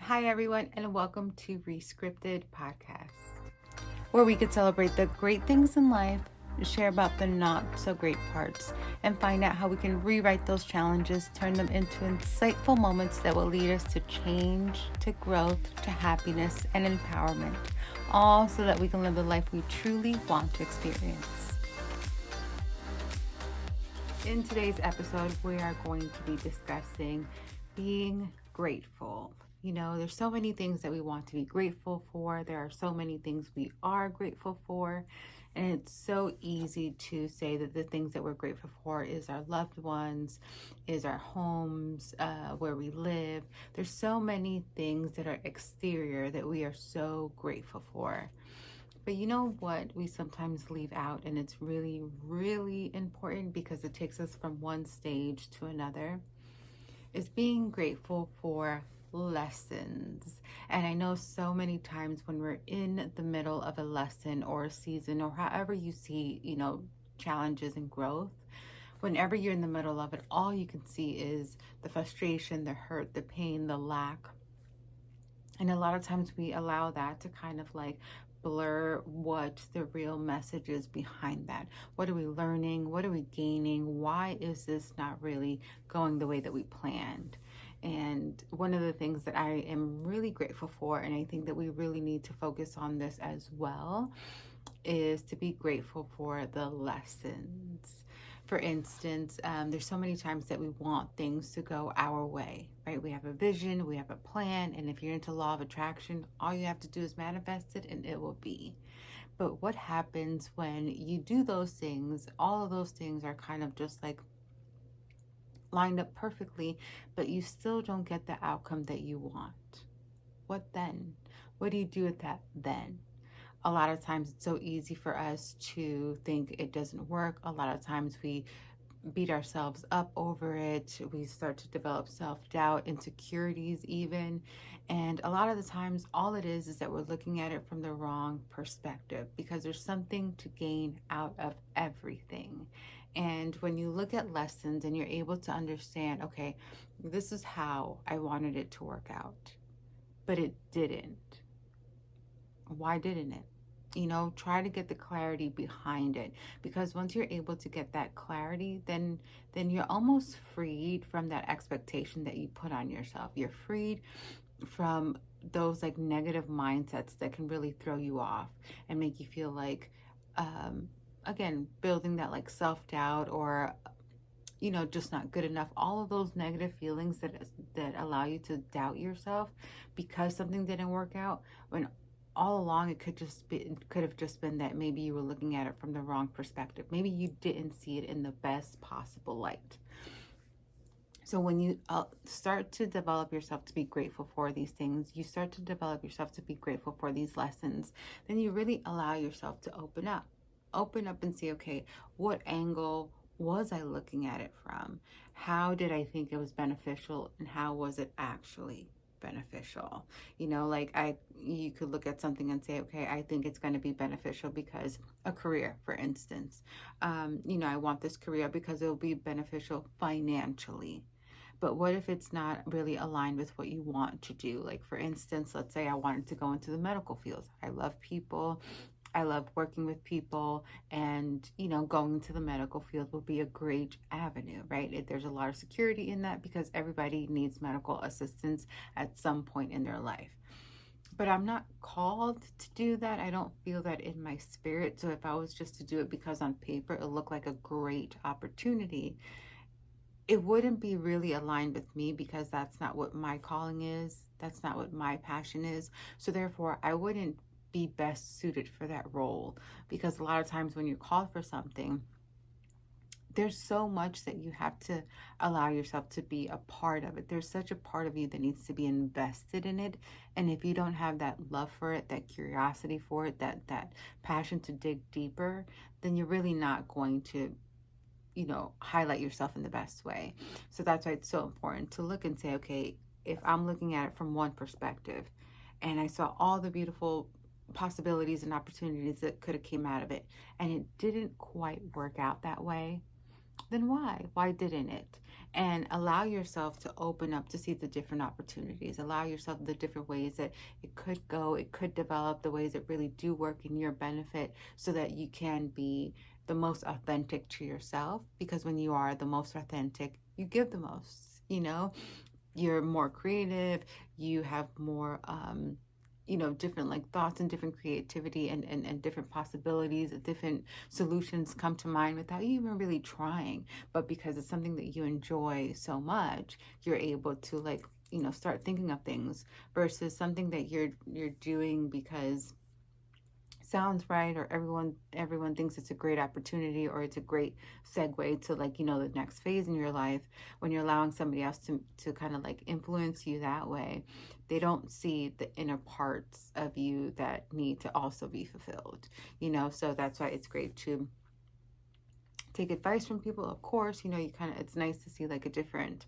Hi, everyone, and welcome to Rescripted Podcast, where we could celebrate the great things in life, share about the not so great parts, and find out how we can rewrite those challenges, turn them into insightful moments that will lead us to change, to growth, to happiness, and empowerment, all so that we can live the life we truly want to experience. In today's episode, we are going to be discussing being grateful. You know, there's so many things that we want to be grateful for. There are so many things we are grateful for. And it's so easy to say that the things that we're grateful for is our loved ones, is our homes, where we live. There's so many things that are exterior that we are so grateful for. But you know what we sometimes leave out, and it's really, really important because it takes us from one stage to another, is being grateful for lessons. And I know so many times when we're in the middle of a lesson or a season or however you see, challenges and growth, whenever you're in the middle of it, all you can see is the frustration, the hurt, the pain, the lack. And a lot of times we allow that to kind of like blur what the real message is behind that. What are we learning? What are we gaining? Why is this not really going the way that we planned? And one of the things that I am really grateful for, and I think that we really need to focus on this as well, is to be grateful for the lessons. For instance, there's so many times that we want things to go our way, right? We have a vision, we have a plan, and if you're into law of attraction, all you have to do is manifest it and it will be. But what happens when you do those things? All of those things are kind of just like lined up perfectly, but you still don't get the outcome that you want. What then? What do you do with that then? A lot of times it's so easy for us to think it doesn't work. A lot of times we beat ourselves up over it. We start to develop self-doubt, insecurities even. And a lot of the times all it is that we're looking at it from the wrong perspective, because there's something to gain out of everything. And when you look at lessons and you're able to understand, okay, this is how I wanted it to work out, but it didn't. Why didn't it? Try to get the clarity behind it, because once you're able to get that clarity, then you're almost freed from that expectation that you put on yourself. You're freed from those like negative mindsets that can really throw you off and make you feel like again, building that like self-doubt, or just not good enough. All of those negative feelings that allow you to doubt yourself because something didn't work out, when all along it could have just been that maybe you were looking at it from the wrong perspective. Maybe you didn't see it in the best possible light. So when you start to develop yourself to be grateful for these things, you start to develop yourself to be grateful for these lessons, then you really allow yourself to open up and see, okay, what angle was I looking at it from? How did I think it was beneficial, and how was it actually beneficial? You could look at something and say, okay, I think it's going to be beneficial because a career, for instance, I want this career because it'll be beneficial financially. But what if it's not really aligned with what you want to do? Like, for instance, let's say I wanted to go into the medical field. I love people. I love working with people, and going into the medical field will be a great avenue, right? There's a lot of security in that because everybody needs medical assistance at some point in their life. But I'm not called to do that. I don't feel that in my spirit. So if I was just to do it because on paper it looked like a great opportunity, it wouldn't be really aligned with me, because that's not what my calling is. That's not what my passion is. So therefore, I wouldn't be best suited for that role, because a lot of times when you're called for something, there's so much that you have to allow yourself to be a part of it. There's such a part of you that needs to be invested in it. And if you don't have that love for it, that curiosity for it, that passion to dig deeper, then you're really not going to highlight yourself in the best way. So that's why it's so important to look and say, okay, if I'm looking at it from one perspective and I saw all the beautiful possibilities and opportunities that could have came out of it, and it didn't quite work out that way, then why? Why didn't it? And allow yourself to open up to see the different opportunities. Allow yourself the different ways that it could go, it could develop, the ways that really do work in your benefit so that you can be the most authentic to yourself. Because when you are the most authentic, you give the most, you're more creative, you have more different like thoughts and different creativity and different possibilities, different solutions come to mind without you even really trying. But because it's something that you enjoy so much, you're able to like start thinking of things versus something that you're doing because sounds right, or everyone thinks it's a great opportunity, or it's a great segue to like the next phase in your life. When you're allowing somebody else to kind of like influence you that way, they don't see the inner parts of you that need to also be fulfilled. So that's why it's great to take advice from people. Of course, you kind of, it's nice to see like a different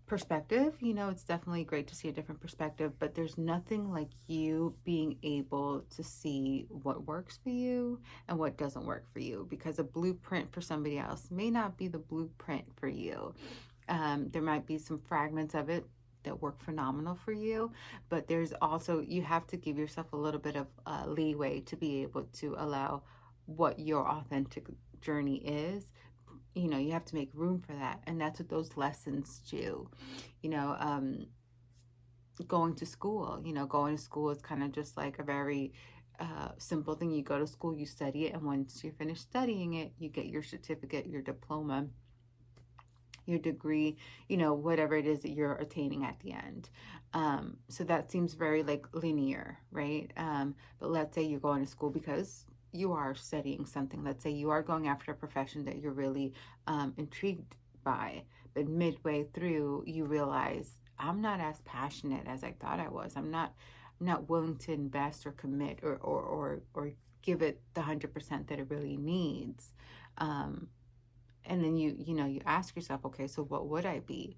perspective. It's definitely great to see a different perspective, but there's nothing like you being able to see what works for you and what doesn't work for you, because a blueprint for somebody else may not be the blueprint for you. There might be some fragments of it that work phenomenal for you, but there's also, you have to give yourself a little bit of leeway to be able to allow what your authentic journey is. You have to make room for that, and that's what those lessons do. you know um going to school is kind of just like a very simple thing. You go to school, you study it, and once you're finished studying it, you get your certificate, your diploma, your degree, whatever it is that you're attaining at the end. So that seems very like linear, right? But let's say you're going to school because you are studying something. Let's say you are going after a profession that you're really intrigued by, but midway through you realize, I'm not as passionate as I thought I was. I'm not willing to invest or commit or give it the 100% that it really needs. And then you ask yourself, okay, so what would I be?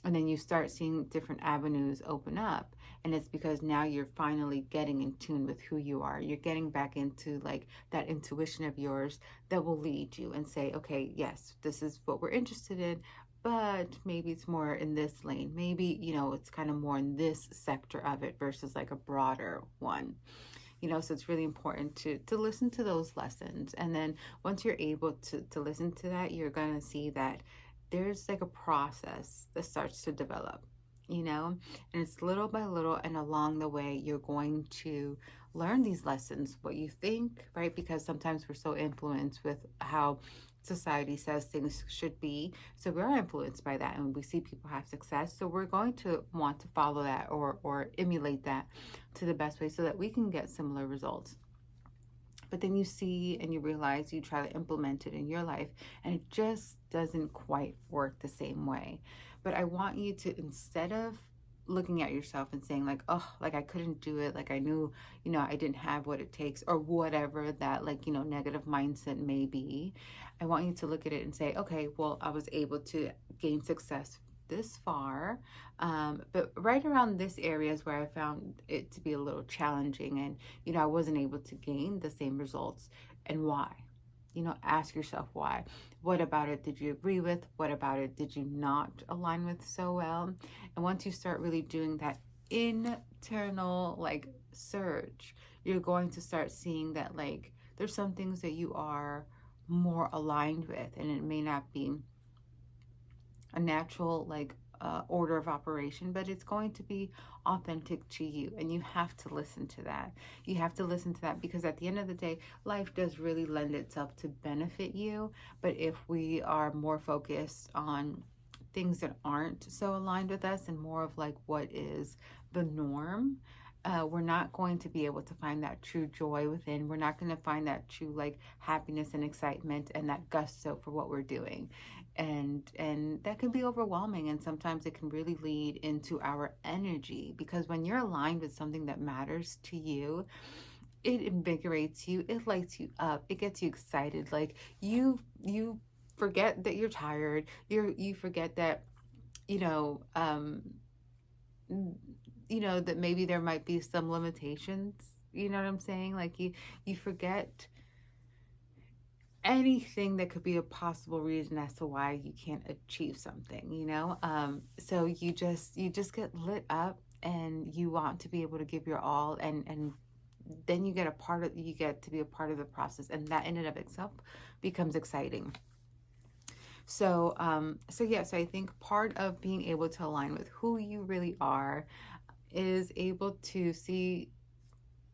And then you start seeing different avenues open up, and it's because now you're finally getting in tune with who you are. You're getting back into like that intuition of yours that will lead you and say, okay, yes, this is what we're interested in, but maybe it's more in this lane. Maybe it's kind of more in this sector of it versus like a broader one. So it's really important to listen to those lessons. And then once you're able to listen to that, you're going to see that there's like a process that starts to develop, and it's little by little. And along the way, you're going to learn these lessons, what you think, right? Because sometimes we're so influenced with how society says things should be. So we're influenced by that, and we see people have success. So we're going to want to follow that or emulate that to the best way so that we can get similar results. But then you see and you realize, you try to implement it in your life, and it just doesn't quite work the same way. But I want you to, instead of looking at yourself and saying like, oh, like I couldn't do it, like I knew I didn't have what it takes, or whatever that like negative mindset may be, I want you to look at it and say, okay, well, I was able to gain success this far, but right around this area is where I found it to be a little challenging, and I wasn't able to gain the same results. And why? Ask yourself why. What about it did you agree with? What about it did you not align with so well? And once you start really doing that internal like search, you're going to start seeing that like there's some things that you are more aligned with, and it may not be a natural like order of operation, but it's going to be authentic to you, and you have to listen to that. You have to listen to that, because at the end of the day, life does really lend itself to benefit you. But if we are more focused on things that aren't so aligned with us and more of like what is the norm, we're not going to be able to find that true joy within. We're not going to find that true like happiness and excitement and that gusto for what we're doing. And that can be overwhelming, and sometimes it can really lead into our energy, because when you're aligned with something that matters to you, it invigorates you, it lights you up, it gets you excited. Like you forget that you're tired, you forget that you know um that maybe there might be some limitations. You know what I'm saying? Like you forget anything that could be a possible reason as to why you can't achieve something, so you just get lit up, and you want to be able to give your all, and then you get to be a part of the process, and that in and of itself becomes exciting. So I think part of being able to align with who you really are is able to see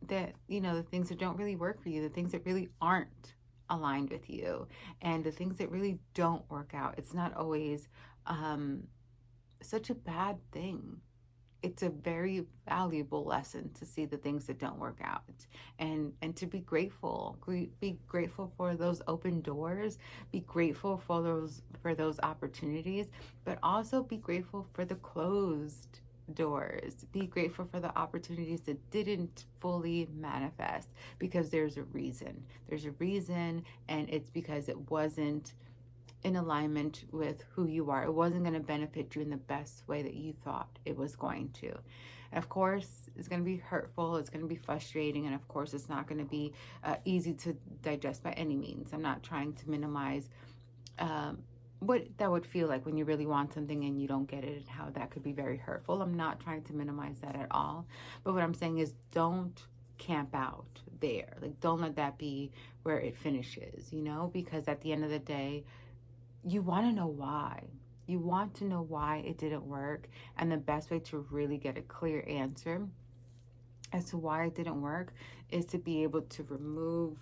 that, the things that don't really work for you, the things that really aren't aligned with you, and the things that really don't work out, it's not always um, such a bad thing. It's a very valuable lesson to see the things that don't work out, and to be grateful. Be grateful for those open doors. Be grateful for those opportunities, but also be grateful for the closed doors. Be grateful for the opportunities that didn't fully manifest, because there's a reason. There's a reason, and it's because it wasn't in alignment with who you are. It wasn't going to benefit you in the best way that you thought it was going to. Of course, it's going to be hurtful, it's going to be frustrating, and of course, it's not going to be easy to digest by any means. I'm not trying to minimize um, what that would feel like when you really want something and you don't get it, and how that could be very hurtful. I'm not trying to minimize that at all. But what I'm saying is, don't camp out there. Like, don't let that be where it finishes, because at the end of the day, you want to know why. You want to know why it didn't work. And the best way to really get a clear answer as to why it didn't work is to be able to remove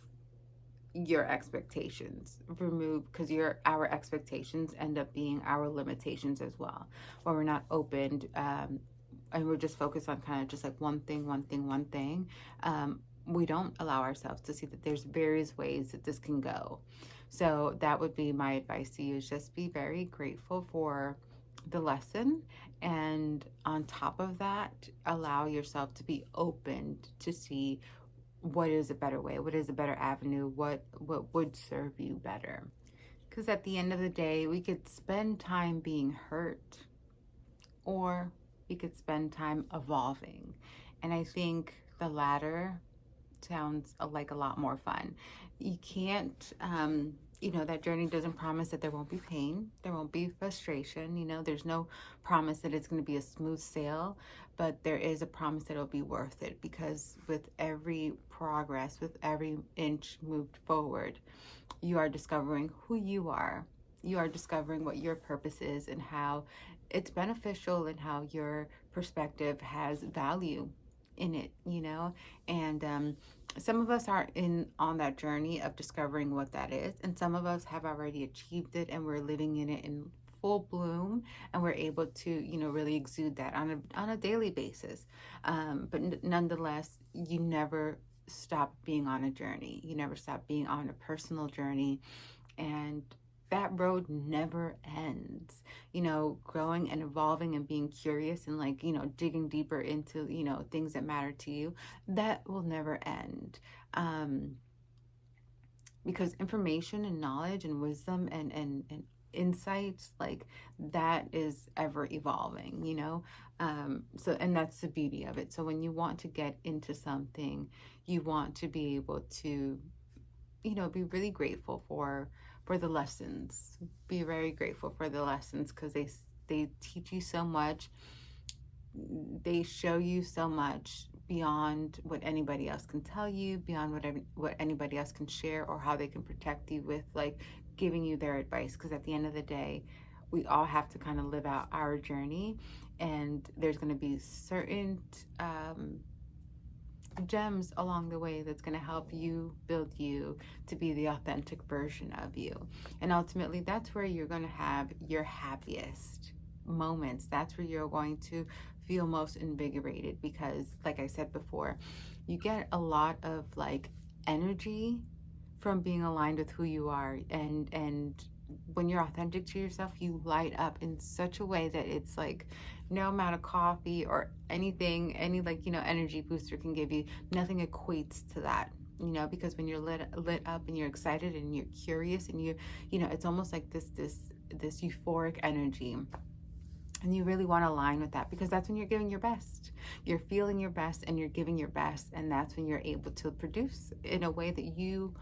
your expectations. Because our expectations end up being our limitations as well, where we're not opened, and we're just focused on kind of just like one thing, we don't allow ourselves to see that there's various ways that this can go. So that would be my advice to you, is just be very grateful for the lesson, and on top of that, allow yourself to be open to see what is a better way, what is a better avenue, what would serve you better. Because at the end of the day, we could spend time being hurt, or we could spend time evolving. And I think the latter sounds like a lot more fun. You can't, that journey doesn't promise that there won't be pain, there won't be frustration. There's no promise that it's going to be a smooth sail, but there is a promise that it'll be worth it, because with every progress, with every inch moved forward, you are discovering who you are. You are discovering what your purpose is, and how it's beneficial, and how your perspective has value in it. And some of us are on that journey of discovering what that is, and some of us have already achieved it, and we're living in it in full bloom, and we're able to really exude that on a daily basis. But nonetheless, you never stop being on a journey. You never stop being on a personal journey, and that road never ends. Growing and evolving and being curious, and like, digging deeper into, things that matter to you, that will never end. Because information and knowledge and wisdom and insights, like, that is ever evolving. So, and that's the beauty of it. So when you want to get into something, you want to be able to be really grateful for the lessons. Be very grateful for the lessons, because they teach you so much. They show you so much beyond what anybody else can tell you, beyond what anybody else can share, or how they can protect you with, like, giving you their advice. Because at the end of the day, we all have to kind of live out our journey, and there's going to be certain gems along the way that's going to help you build you to be the authentic version of you. And ultimately, that's where you're going to have your happiest moments. That's where you're going to feel most invigorated, because like I said before, you get a lot of like energy from being aligned with who you are, and when you're authentic to yourself, you light up in such a way that it's like no amount of coffee or anything, any energy booster can give you, nothing equates to that. Because when you're lit up, and you're excited, and you're curious, and it's almost like this euphoric energy. And you really want to align with that, because that's when you're giving your best. You're feeling your best, and you're giving your best, and that's when you're able to produce in a way that you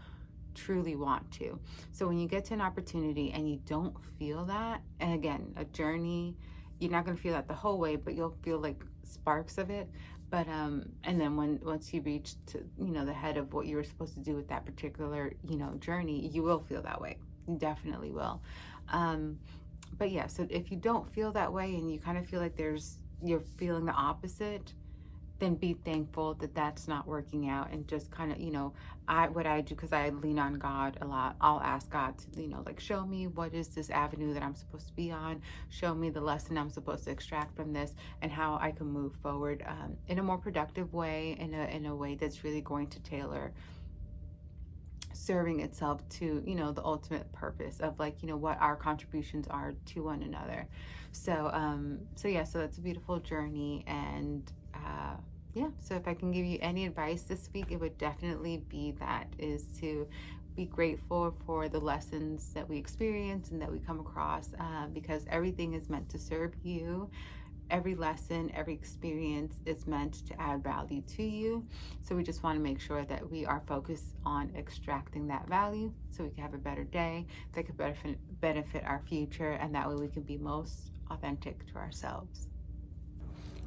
truly want to. So when you get to an opportunity and you don't feel that, and again, a journey, you're not going to feel that the whole way, but you'll feel like sparks of it. But and then once you reach to, you know, the head of what you were supposed to do with that particular, you know, journey, you will feel that way. You definitely will. But yeah, so if you don't feel that way and you kind of feel like you're feeling the opposite, then be thankful that that's not working out, and just kind of, you know, what I do, because I lean on God a lot, I'll ask God to, you know, like, show me what is this avenue that I'm supposed to be on, show me the lesson I'm supposed to extract from this, and how I can move forward in a more productive way, in a way that's really going to tailor serving itself to, you know, the ultimate purpose of, like, you know, what our contributions are to one another. So so that's a beautiful journey. And yeah, so if I can give you any advice this week, it would definitely be that, is to be grateful for the lessons that we experience and that we come across, because everything is meant to serve you. Every lesson, every experience is meant to add value to you. So we just want to make sure that we are focused on extracting that value so we can have a better day that could benefit our future, and that way we can be most authentic to ourselves.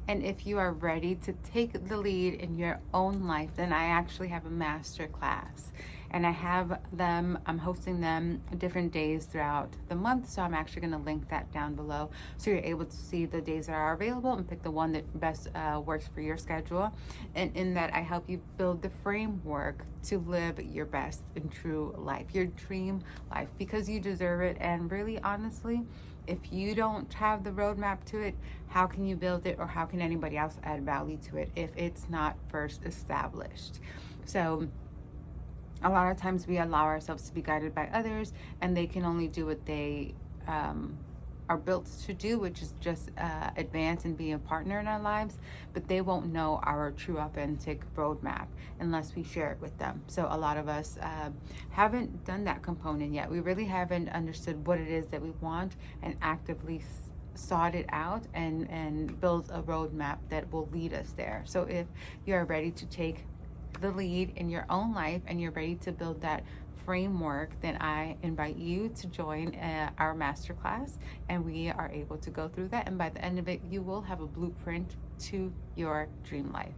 And if you are ready to take the lead in your own life, then I actually have a master class. And I'm hosting them different days throughout the month. So I'm actually going to link that down below, so you're able to see the days that are available and pick the one that best works for your schedule. And in that, I help you build the framework to live your best and true life, your dream life, because you deserve it. And really, honestly, if you don't have the roadmap to it, how can you build it, or how can anybody else add value to it if it's not first established? So a lot of times we allow ourselves to be guided by others, and they can only do what they are built to do, which is just advance and be a partner in our lives, but they won't know our true authentic roadmap unless we share it with them. So a lot of us haven't done that component yet. We really haven't understood what it is that we want and actively sought it out and build a roadmap that will lead us there. So if you are ready to take the lead in your own life and you're ready to build that framework, then I invite you to join our masterclass, and we are able to go through that. And by the end of it, you will have a blueprint to your dream life.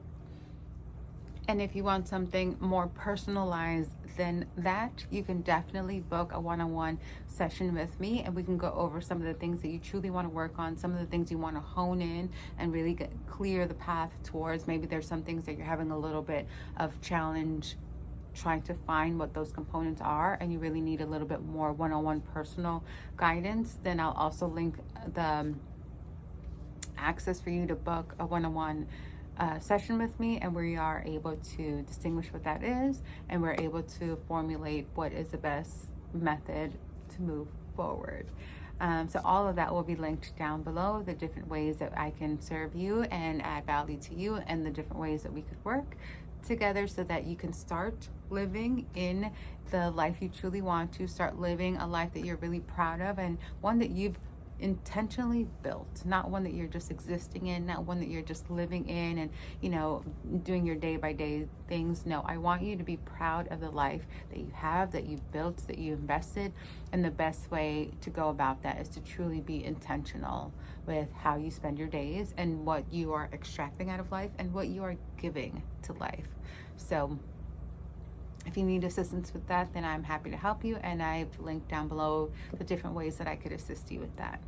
And if you want something more personalized than that, you can definitely book a one-on-one session with me, and we can go over some of the things that you truly want to work on, some of the things you want to hone in and really clear the path towards. Maybe there's some things that you're having a little bit of challenge trying to find what those components are, and you really need a little bit more one-on-one personal guidance. Then I'll also link the access for you to book a one-on-one session with me, and we are able to distinguish what that is, and we're able to formulate what is the best method to move forward. So all of that will be linked down below, the different ways that I can serve you and add value to you, and the different ways that we could work together so that you can start living in the life you truly want to, start living a life that you're really proud of, and one that you've intentionally built, not one that you're just existing in, not one that you're just living in and, you know, doing your day by day things. No, I want you to be proud of the life that you have, that you've built, that you invested. And the best way to go about that is to truly be intentional with how you spend your days and what you are extracting out of life and what you are giving to life. So if you need assistance with that, then I'm happy to help you, and I've linked down below the different ways that I could assist you with that.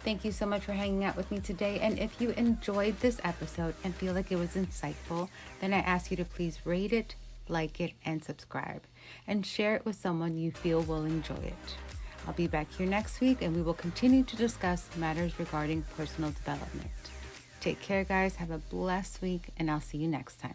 Thank you so much for hanging out with me today. And if you enjoyed this episode and feel like it was insightful, then I ask you to please rate it, like it, and subscribe, and share it with someone you feel will enjoy it. I'll be back here next week, and we will continue to discuss matters regarding personal development. Take care, guys. Have a blessed week, and I'll see you next time.